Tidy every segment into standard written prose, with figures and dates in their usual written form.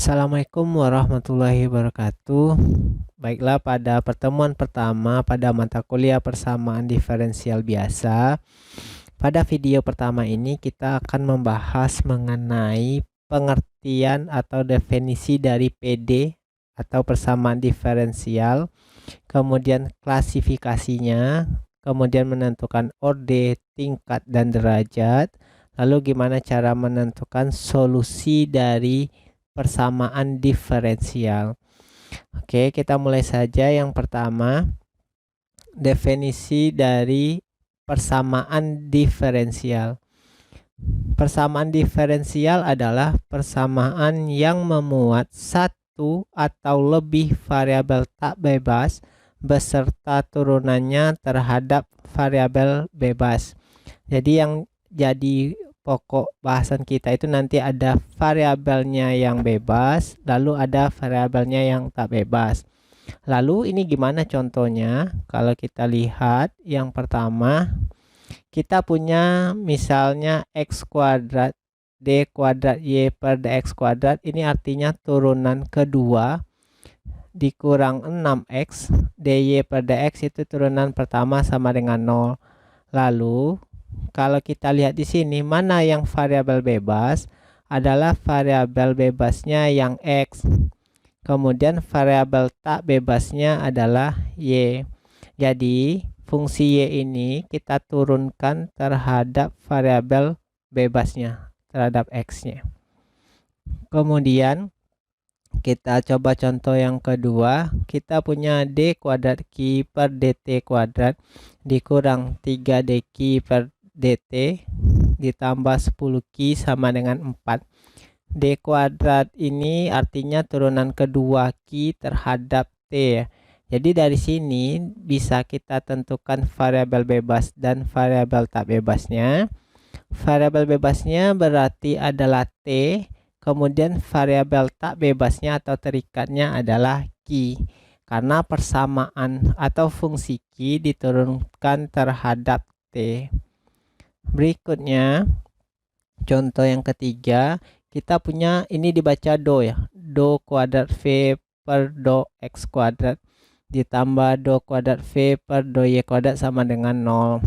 Assalamualaikum warahmatullahi wabarakatuh. Baiklah, pada pertemuan pertama pada mata kuliah persamaan diferensial biasa, pada video pertama ini kita akan membahas mengenai pengertian atau definisi dari PD atau persamaan diferensial, kemudian klasifikasinya, kemudian menentukan orde, tingkat, dan derajat, lalu gimana cara menentukan solusi dari persamaan diferensial. Oke, kita mulai saja. Yang pertama, definisi dari persamaan diferensial. Persamaan diferensial adalah persamaan yang memuat satu atau lebih variabel tak bebas beserta turunannya terhadap variabel bebas. Jadi yang jadi pokok bahasan kita itu nanti ada variabelnya yang bebas, lalu ada variabelnya yang tak bebas. Lalu ini gimana contohnya? Kalau kita lihat yang pertama, kita punya misalnya x kuadrat d kuadrat y per dx kuadrat. Ini artinya turunan kedua dikurang 6x dy per dx itu turunan pertama sama dengan 0. Lalu kalau kita lihat di sini, mana yang variabel bebas? Adalah variabel bebasnya yang x. Kemudian variabel tak bebasnya adalah y. Jadi fungsi y ini kita turunkan terhadap variabel bebasnya, terhadap x-nya. Kemudian kita coba contoh yang kedua. Kita punya d kuadrat q per dt kuadrat dikurang 3dq per dt ditambah 10q sama dengan 4. D kuadrat ini artinya turunan kedua q terhadap t. Jadi dari sini bisa kita tentukan variabel bebas dan variabel tak bebasnya. Variabel bebasnya berarti adalah t, kemudian variabel tak bebasnya atau terikatnya adalah q. Karena persamaan atau fungsi q diturunkan terhadap t. Berikutnya, contoh yang ketiga, kita punya ini dibaca do ya, do kuadrat v per do x kuadrat ditambah do kuadrat v per do y kuadrat sama dengan 0.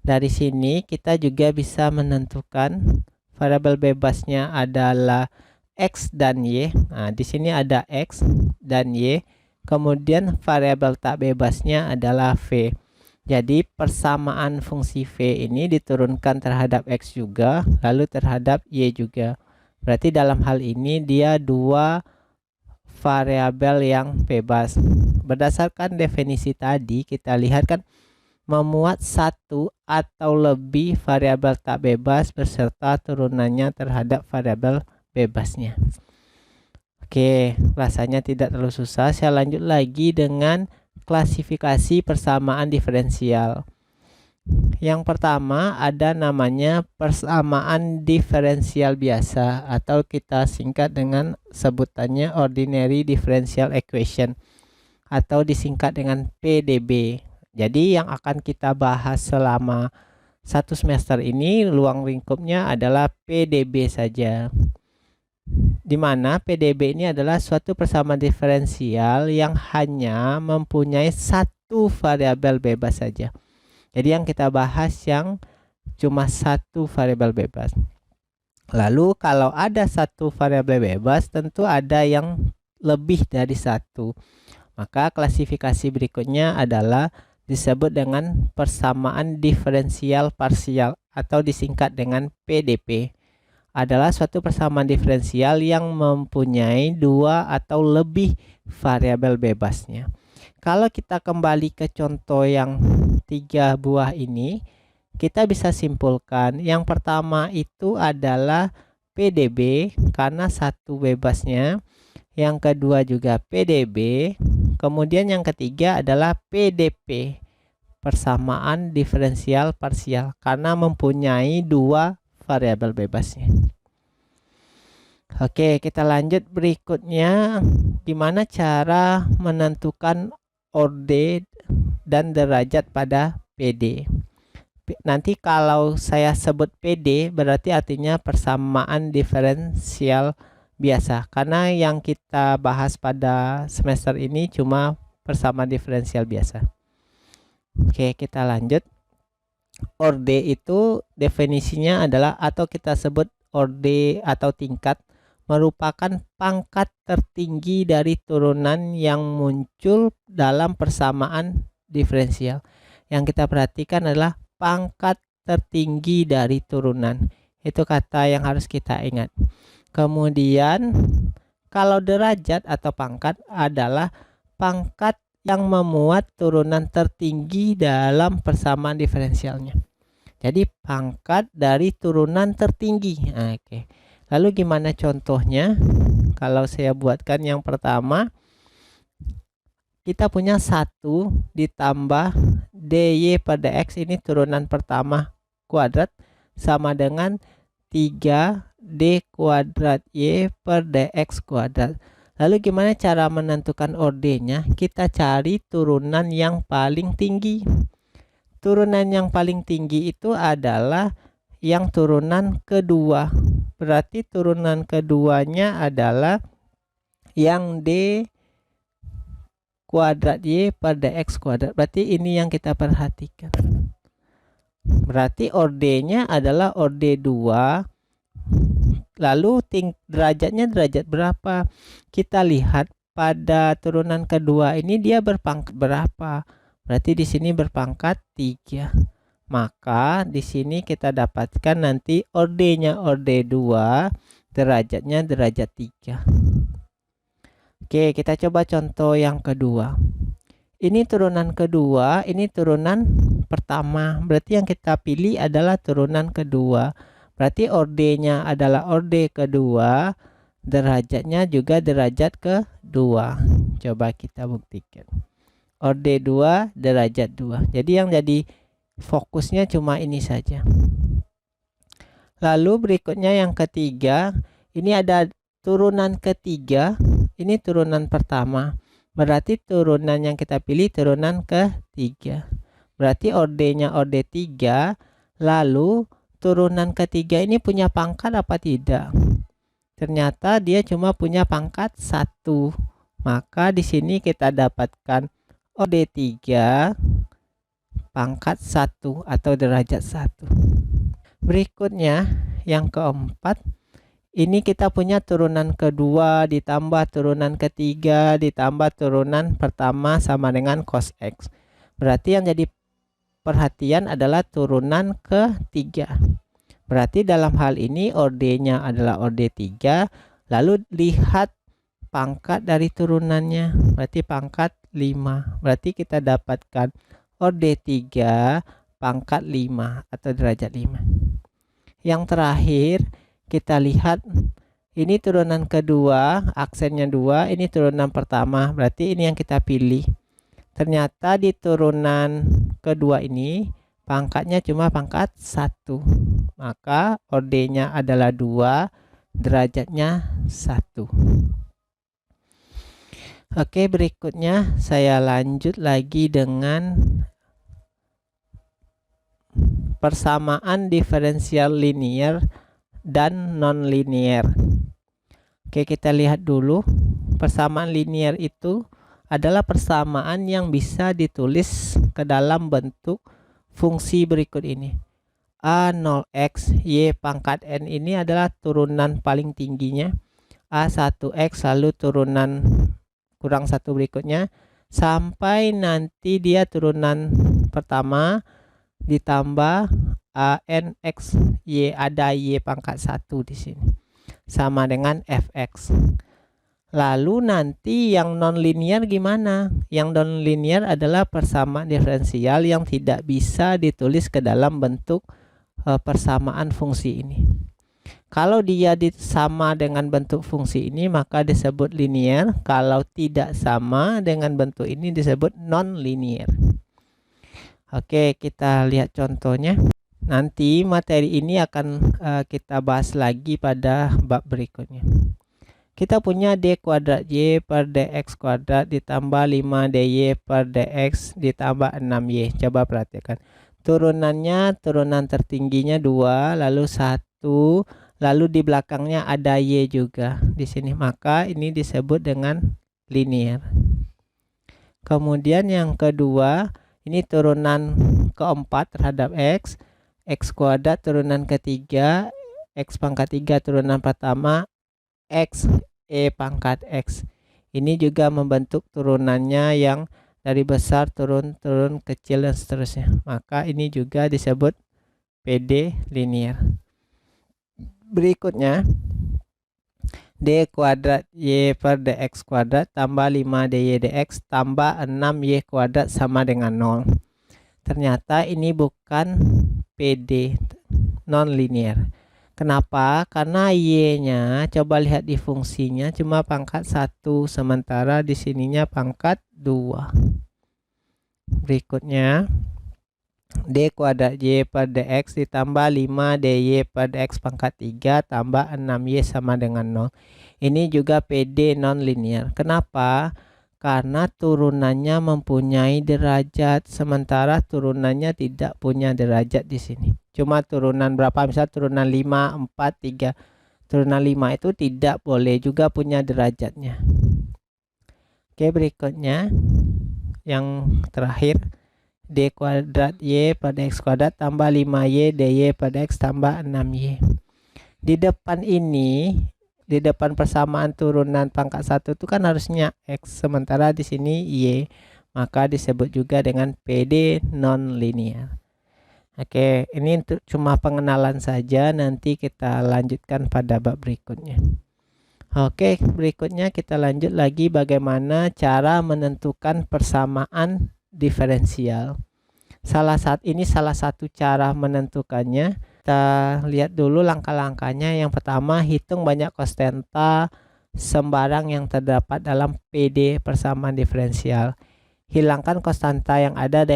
Dari sini kita juga bisa menentukan variabel bebasnya adalah x dan y. Nah, di sini ada x dan y. Kemudian variabel tak bebasnya adalah v. Jadi persamaan fungsi v ini diturunkan terhadap x juga, lalu terhadap y juga. Berarti dalam hal ini dia dua variabel yang bebas. Berdasarkan definisi tadi, kita lihat kan memuat satu atau lebih variabel tak bebas beserta turunannya terhadap variabel bebasnya. Oke, rasanya tidak terlalu susah. Saya lanjut lagi dengan klasifikasi persamaan diferensial. Yang pertama ada namanya persamaan diferensial biasa atau kita singkat dengan sebutannya ordinary differential equation atau disingkat dengan PDB. Jadi yang akan kita bahas selama satu semester ini ruang lingkupnya adalah PDB saja. Di mana PDB ini adalah suatu persamaan diferensial yang hanya mempunyai satu variabel bebas saja. Jadi yang kita bahas yang cuma satu variabel bebas. Lalu kalau ada satu variabel bebas, tentu ada yang lebih dari satu. Maka klasifikasi berikutnya adalah disebut dengan persamaan diferensial parsial atau disingkat dengan PDP. Adalah suatu persamaan diferensial yang mempunyai dua atau lebih variabel bebasnya. Kalau kita kembali ke contoh yang 3 buah ini, kita bisa simpulkan yang pertama itu adalah PDB karena satu bebasnya, yang kedua juga PDB, kemudian yang ketiga adalah PDP, persamaan diferensial parsial karena mempunyai dua variabel bebasnya. Oke, kita lanjut berikutnya. Gimana cara menentukan orde dan derajat pada PD? Nanti kalau saya sebut PD berarti artinya persamaan diferensial biasa, karena yang kita bahas pada semester ini cuma persamaan diferensial biasa. Oke, kita lanjut. Orde itu definisinya adalah, atau kita sebut orde atau tingkat, merupakan pangkat tertinggi dari turunan yang muncul dalam persamaan diferensial. Yang kita perhatikan adalah pangkat tertinggi dari turunan. Itu kata yang harus kita ingat. Kemudian kalau derajat atau pangkat adalah pangkat yang memuat turunan tertinggi dalam persamaan diferensialnya. Jadi pangkat dari turunan tertinggi. Oke. Lalu gimana contohnya? Kalau saya buatkan yang pertama, kita punya 1 ditambah dy per dx, ini turunan pertama kuadrat, sama dengan 3d kuadrat y per dx kuadrat. Lalu gimana cara menentukan ordenya? Kita cari turunan yang paling tinggi. Turunan yang paling tinggi itu adalah yang turunan kedua. Berarti turunan keduanya adalah yang d kuadrat y per dx kuadrat. Berarti ini yang kita perhatikan. Berarti ordenya adalah orde 2. Lalu derajatnya derajat berapa? Kita lihat pada turunan kedua ini dia berpangkat berapa? Berarti di sini berpangkat 3. Maka di sini kita dapatkan nanti ordenya orde 2, derajatnya derajat 3. Oke, kita coba contoh yang kedua. Ini turunan kedua, ini turunan pertama. Berarti yang kita pilih adalah turunan kedua. Berarti ordenya adalah orde kedua, derajatnya juga derajat kedua. Coba kita buktikan. Orde 2, derajat 2. Jadi yang jadi fokusnya cuma ini saja. Lalu berikutnya yang ketiga, ini ada turunan ketiga, ini turunan pertama. Berarti turunan yang kita pilih turunan ketiga. Berarti ordenya orde 3, lalu turunan ketiga ini punya pangkat apa tidak? Ternyata dia cuma punya pangkat 1. Maka di sini kita dapatkan orde 3 pangkat 1 atau derajat 1. Berikutnya yang keempat, ini kita punya turunan kedua ditambah turunan ketiga ditambah turunan pertama sama dengan cos X. Berarti yang jadi perhatian adalah turunan ketiga. Berarti dalam hal ini ordenya adalah orde 3. Lalu lihat pangkat dari turunannya. Berarti pangkat 5. Berarti kita dapatkan orde 3 pangkat 5 atau derajat 5. Yang terakhir kita lihat ini turunan kedua, aksennya 2, ini turunan pertama. Berarti ini yang kita pilih. Ternyata di turunan kedua ini pangkatnya cuma pangkat 1. Maka ordenya adalah 2, derajatnya 1. Oke, berikutnya saya lanjut lagi dengan persamaan diferensial linear dan non-linear. Oke, kita lihat dulu. Persamaan linear itu adalah persamaan yang bisa ditulis ke dalam bentuk fungsi berikut ini. A0x y pangkat n ini adalah turunan paling tingginya. A1x lalu turunan kurang 1 berikutnya. Sampai nanti dia turunan pertama ditambah anx y, ada y pangkat 1 di sini. Sama dengan fx. Lalu nanti yang non-linear gimana? Yang non-linear adalah persamaan diferensial yang tidak bisa ditulis ke dalam bentuk persamaan fungsi ini. Kalau dia sama dengan bentuk fungsi ini maka disebut linear. Kalau tidak sama dengan bentuk ini disebut non-linear. Oke, kita lihat contohnya. Nanti materi ini akan kita bahas lagi pada bab berikutnya. Kita punya d kuadrat y per dx kuadrat ditambah 5 dy per dx ditambah 6y. Coba perhatikan. Turunannya, turunan tertingginya 2, lalu 1, lalu di belakangnya ada Y juga di sini, maka ini disebut dengan linear. Kemudian yang kedua, ini turunan keempat terhadap X kuadrat turunan ketiga, X pangkat 3 turunan pertama, X E pangkat X. Ini juga membentuk turunannya yang dari besar turun kecil dan seterusnya. Maka ini juga disebut PD linear. Berikutnya, D kuadrat Y per DX kuadrat tambah 5DY DX tambah 6Y kuadrat sama dengan 0. Ternyata ini bukan PD, non-linear. Kenapa? Karena Y-nya, coba lihat di fungsinya, cuma pangkat 1, sementara di sininya pangkat 2. Berikutnya, D kuadrat Y per DX ditambah 5DY per DX pangkat 3 tambah 6Y sama dengan 0. Ini juga PD non-linear. Kenapa? Karena turunannya mempunyai derajat, sementara turunannya tidak punya derajat di sini. Cuma turunan berapa? Misal turunan 5, 4, 3. Turunan 5 itu tidak boleh juga punya derajatnya. Oke, berikutnya yang terakhir, D kuadrat Y per DX kuadrat tambah 5Y DY per DX tambah 6Y. Di depan ini, di depan persamaan turunan pangkat 1 itu kan harusnya X, sementara di sini Y. Maka disebut juga dengan PD non-linear. Oke, ini untuk cuma pengenalan saja, nanti kita lanjutkan pada bab berikutnya. Oke, berikutnya kita lanjut lagi bagaimana cara menentukan persamaan diferensial. Salah satu cara menentukannya. Kita lihat dulu langkah-langkahnya. Yang pertama, hitung banyak konstanta sembarang yang terdapat dalam PD persamaan diferensial. Hilangkan konstanta yang ada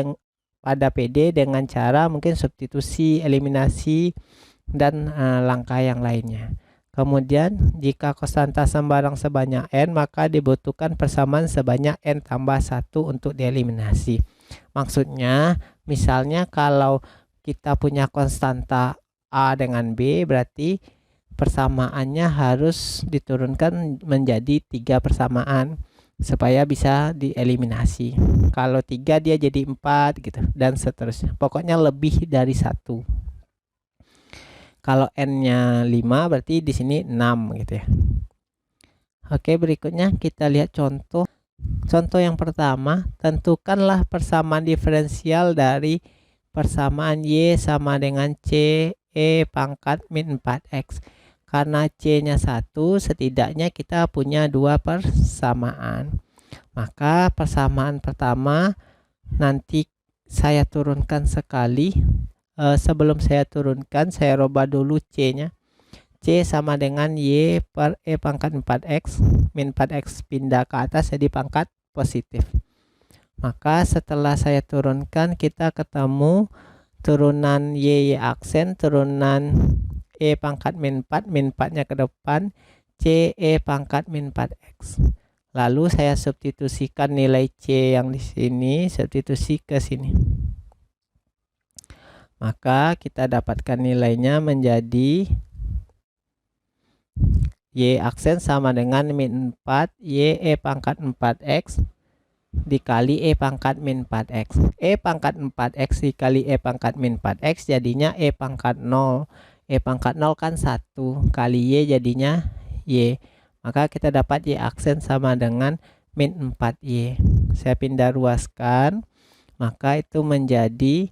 pada PD dengan cara mungkin substitusi, eliminasi, dan langkah yang lainnya. Kemudian, jika konstanta sembarang sebanyak n, maka dibutuhkan persamaan sebanyak n tambah 1 untuk dieliminasi. Maksudnya, misalnya kalau kita punya konstanta A dengan B, berarti persamaannya harus diturunkan menjadi 3 persamaan supaya bisa dieliminasi. Kalau 3 dia jadi 4 gitu, dan seterusnya. Pokoknya lebih dari 1. Kalau n-nya 5 berarti di sini 6 gitu ya. Oke, berikutnya kita lihat contoh. Contoh yang pertama, tentukanlah persamaan diferensial dari persamaan Y sama dengan C E pangkat min 4X. Karena C-nya 1, setidaknya kita punya 2 persamaan. Maka persamaan pertama nanti saya turunkan sekali. Sebelum saya turunkan, saya rubah dulu C-nya. C sama dengan Y per E pangkat 4X. Min 4X pindah ke atas jadi pangkat positif. Maka setelah saya turunkan, kita ketemu turunan Y aksen, turunan E pangkat min 4, min 4-nya ke depan, C E pangkat min 4X. Lalu saya substitusikan nilai C yang di sini, substitusi ke sini. Maka kita dapatkan nilainya menjadi Y aksen sama dengan min 4 Y E pangkat 4X dikali E pangkat min 4X. E pangkat 4X dikali E pangkat min 4X jadinya E pangkat 0. E pangkat 0 kan 1 kali Y jadinya Y. Maka kita dapat Y aksen sama dengan min 4Y. Saya pindah ruaskan, maka itu menjadi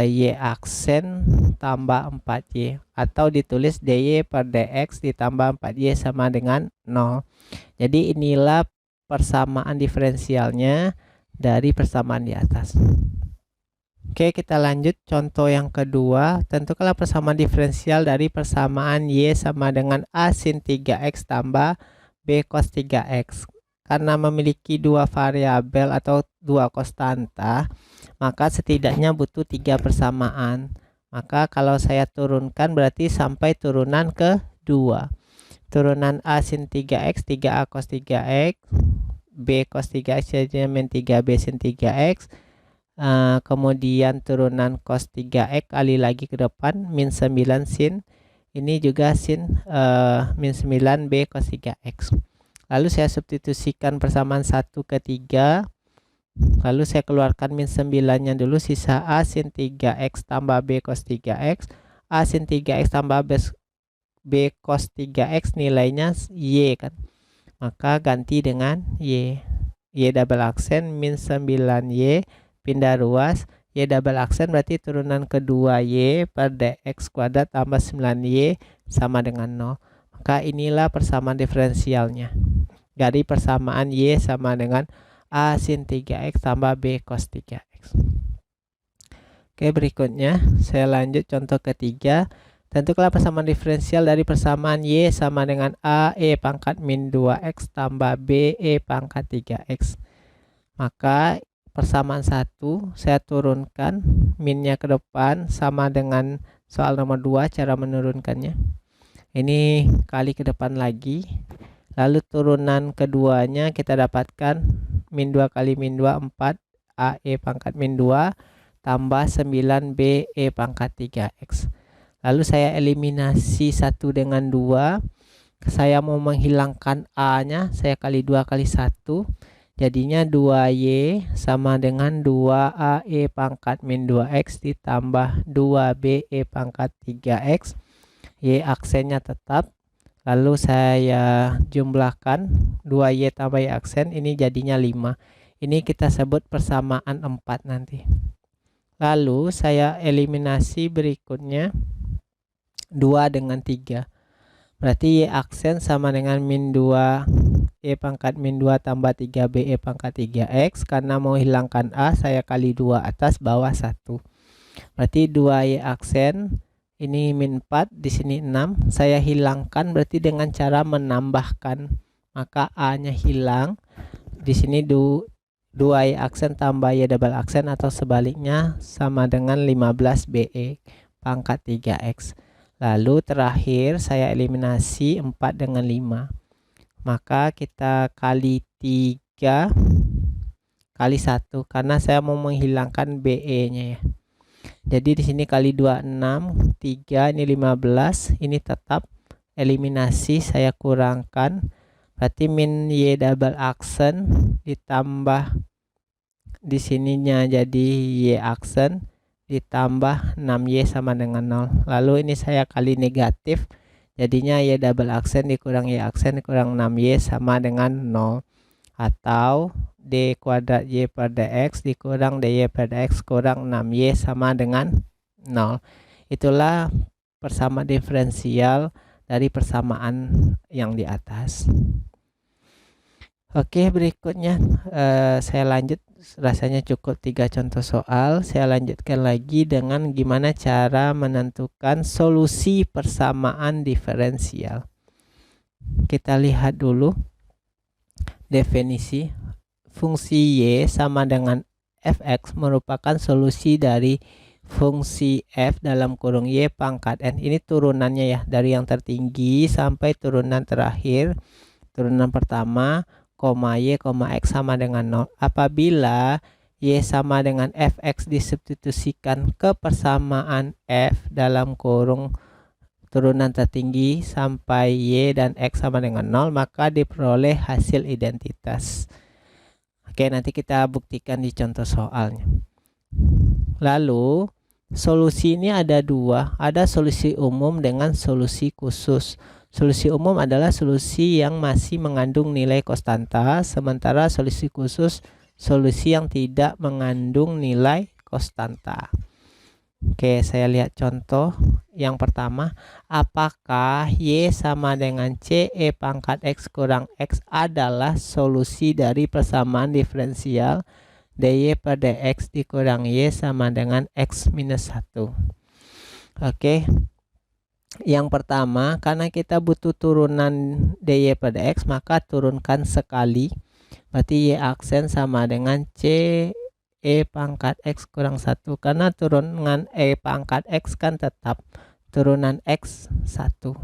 Y aksen tambah 4Y, atau ditulis DY per DX ditambah 4Y sama dengan 0. Jadi inilah persamaan diferensialnya dari persamaan di atas. Oke, kita lanjut contoh yang kedua. Tentukanlah persamaan diferensial dari persamaan Y sama dengan A sin 3X tambah B cos 3X. Karena memiliki 2 variabel atau 2 konstanta, maka setidaknya butuh 3 persamaan. Maka kalau saya turunkan berarti sampai turunan ke 2. Turunan A sin 3X, 3A cos 3X, B cos 3X jadinya min 3B sin 3X. Kemudian turunan cos 3X kali lagi ke depan min 9 sin Ini juga sin min 9B cos 3X. Lalu saya substitusikan persamaan 1 ke 3. Lalu saya keluarkan min 9-nya dulu, sisa A sin 3X tambah B cos 3X. A sin 3X tambah B cos 3X nilainya Y kan. Maka ganti dengan Y. Y double aksen min 9Y pindah ruas. Y double aksen berarti turunan kedua Y per dx kuadrat tambah 9Y sama dengan 0. Maka inilah persamaan diferensialnya dari persamaan Y sama dengan A sin 3X tambah B cos 3X. Oke, berikutnya saya lanjut contoh ketiga. Tentukanlah persamaan diferensial dari persamaan Y sama dengan A E pangkat min 2X tambah B E pangkat 3X. Maka persamaan 1 saya turunkan, minnya ke depan sama dengan soal nomor 2 cara menurunkannya. Ini kali ke depan lagi. Lalu turunan keduanya kita dapatkan min 2 kali min 2 4 AE pangkat min 2 tambah 9BE pangkat 3X. Lalu saya eliminasi 1 dengan 2. Saya mau menghilangkan A-nya, saya kali 2 kali 1. Jadinya 2Y sama dengan 2AE pangkat min 2X ditambah 2BE pangkat 3X. Y aksennya tetap. Lalu saya jumlahkan 2Y tambah Y aksen, ini jadinya 5. Ini kita sebut persamaan 4 nanti. Lalu saya eliminasi berikutnya 2 dengan 3. Berarti Y aksen sama dengan min 2 E pangkat min 2 tambah 3B E pangkat 3X. Karena mau hilangkan A, saya kali 2 atas bawah 1. Berarti 2Y aksen ini min 4, di sini 6. Saya hilangkan berarti dengan cara menambahkan. Maka A-nya hilang. Di sini 2Y aksen tambah Y double aksen atau sebaliknya sama dengan 15BE pangkat 3X. Lalu terakhir saya eliminasi 4 dengan 5. Maka kita kali 3 kali 1 karena saya mau menghilangkan BE-nya ya. Jadi di sini kali 2 6, 3 ini 15, ini tetap eliminasi saya kurangkan. Berarti min Y double aksen ditambah di sininya jadi Y aksen ditambah 6Y sama dengan 0. Lalu ini saya kali negatif. Jadinya Y double aksen dikurang Y aksen dikurang 6Y sama dengan 0. Atau D kuadrat Y per dx dikurang DY per dx kurang 6Y sama dengan 0. Itulah persamaan diferensial dari persamaan yang di atas. Oke, berikutnya saya lanjut. Rasanya cukup 3 contoh soal. Saya lanjutkan lagi dengan gimana cara menentukan solusi persamaan diferensial. Kita lihat dulu definisi. Fungsi Y sama dengan fx merupakan solusi dari fungsi f dalam kurung Y pangkat n. Ini turunannya ya, dari yang tertinggi sampai turunan terakhir. Turunan pertama, Y, X sama dengan 0. Apabila Y sama dengan fx disubstitusikan ke persamaan f dalam kurung turunan tertinggi sampai Y dan X sama dengan 0, maka diperoleh hasil identitas. Oke, nanti kita buktikan di contoh soalnya. Lalu solusi ini ada 2, ada solusi umum dengan solusi khusus. Solusi umum adalah solusi yang masih mengandung nilai konstanta, sementara solusi khusus solusi yang tidak mengandung nilai konstanta. Oke, saya lihat contoh yang pertama. Apakah Y sama dengan CE pangkat X kurang X adalah solusi dari persamaan diferensial DY per dx dikurang Y sama dengan X minus 1? Oke, yang pertama, karena kita butuh turunan DY per dx, maka turunkan sekali. Berarti Y aksen sama dengan C E pangkat X kurang 1. Karena turunan E pangkat X kan tetap turunan X 1.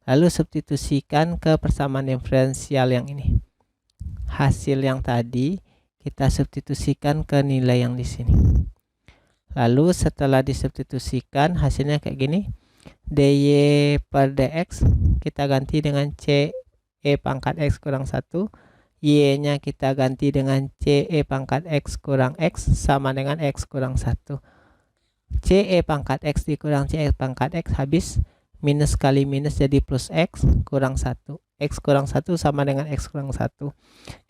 Lalu substitusikan ke persamaan diferensial yang ini. Hasil yang tadi kita substitusikan ke nilai yang di sini. Lalu setelah disubstitusikan hasilnya kayak gini. dy per dx kita ganti dengan ce pangkat x kurang 1. Y nya kita ganti dengan ce pangkat x kurang x sama dengan x kurang 1. ce pangkat x dikurang ce pangkat x habis, minus kali minus jadi plus x kurang 1. X kurang 1 sama dengan x kurang 1.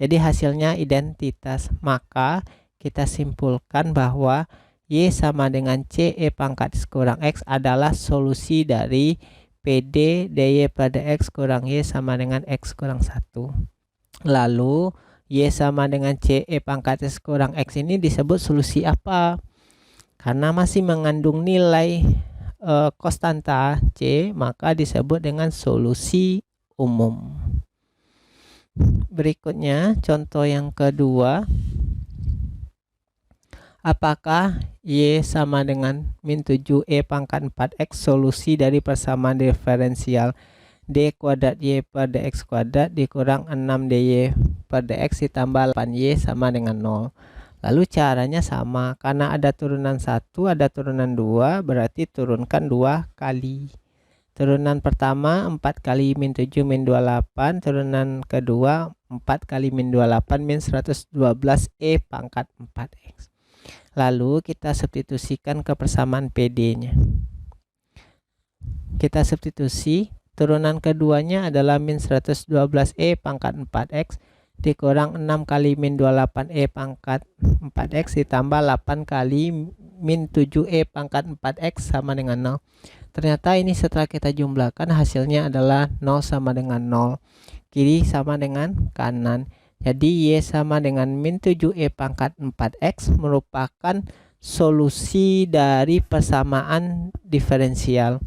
Jadi hasilnya identitas. Maka kita simpulkan bahwa y sama dengan ce pangkat x kurang x adalah solusi dari PD dy per dx kurang y sama dengan x kurang 1. Lalu y sama dengan ce pangkat x kurang x ini disebut solusi apa? Karena masih mengandung nilai konstanta c, maka disebut dengan solusi umum. Berikutnya contoh yang kedua, apakah y sama dengan min 7e pangkat 4x solusi dari persamaan diferensial d kuadrat y per dx kuadrat dikurang 6 dy per dx ditambah 8y sama dengan 0. Lalu caranya sama, karena ada turunan 1 ada turunan 2, berarti turunkan 2 kali. Turunan pertama 4 kali min 7 min 28, turunan kedua 4 kali min 28 min 112 e pangkat 4x. Lalu kita substitusikan ke persamaan PD nya. Kita substitusi, turunan keduanya adalah min 112 e pangkat 4x dikurang 6 kali min 28 e pangkat 4x ditambah 8 kali min 7e pangkat 4x sama dengan 0. Ternyata ini setelah kita jumlahkan hasilnya adalah 0 sama dengan 0. Kiri sama dengan kanan. Jadi y sama dengan min 7e pangkat 4x merupakan solusi dari persamaan diferensial.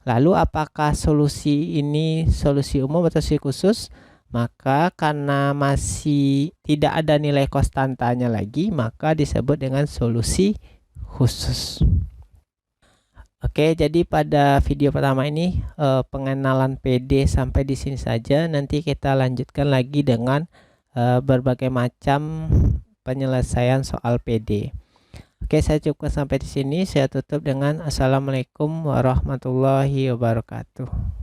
Lalu apakah solusi ini solusi umum atau solusi khusus? Maka karena masih tidak ada nilai konstantanya lagi, maka disebut dengan solusi khusus. Oke, jadi pada video pertama ini pengenalan PD sampai di sini saja. Nanti kita lanjutkan lagi dengan berbagai macam penyelesaian soal PD. Oke, saya cukupkan sampai di sini. Saya tutup dengan assalamualaikum warahmatullahi wabarakatuh.